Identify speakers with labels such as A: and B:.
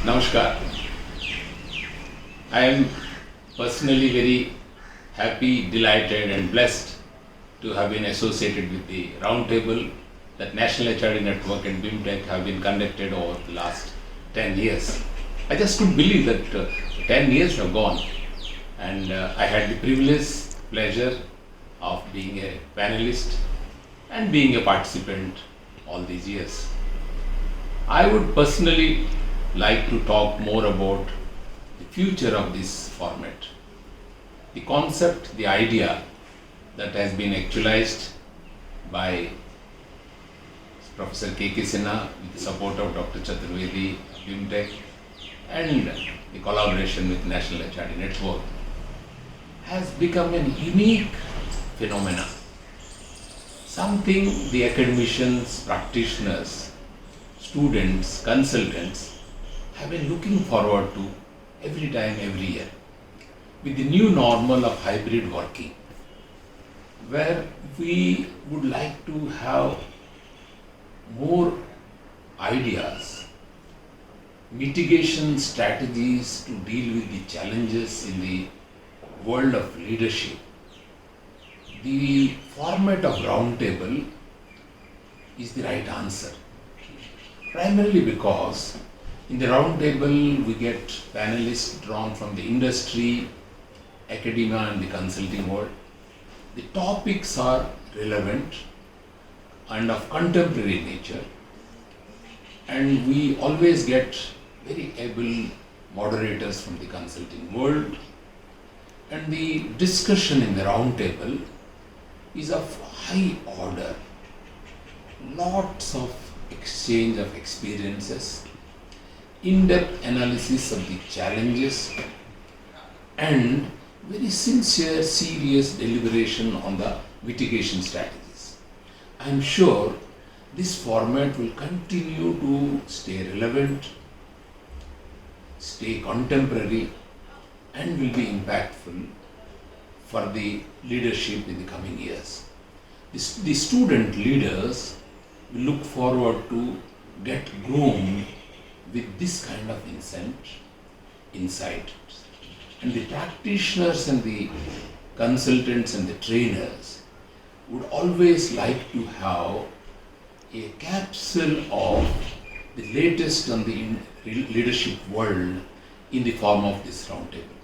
A: Namaskar. I am personally very happy, delighted, and blessed to have been associated with the roundtable that National HRD Network and BIMTech have been conducted over the last 10 years. I just couldn't believe that 10 years have gone, and I had the privilege, pleasure of being a panelist and being a participant all these years. I would personally like to talk more about the future of this format. The concept, the idea that has been actualized by Professor K.K. Sinha with the support of Dr. Chaturvedi, BIMTech, and the collaboration with National HRD Network has become a unique phenomena. Something the academicians, practitioners, students, consultants have been looking forward to every time, every year. With the new normal of hybrid working, where we would like to have more ideas, mitigation strategies to deal with the challenges in the world of leadership. The format of roundtable is the right answer. Primarily because in the roundtable we get panelists drawn from the industry, academia and the consulting world. The topics are relevant and of contemporary nature, and we always get very able moderators from the consulting world, and the discussion in the roundtable is of high order. Lots of exchange of experiences, in-depth analysis of the challenges, and very sincere, serious deliberation on the mitigation strategies. I am sure this format will continue to stay relevant, stay contemporary, and will be impactful for the leadership in the coming years. The student leaders will look forward to get groomed with this kind of insight. And the practitioners and the consultants and the trainers would always like to have a capsule of the latest on the leadership world in the form of this roundtable.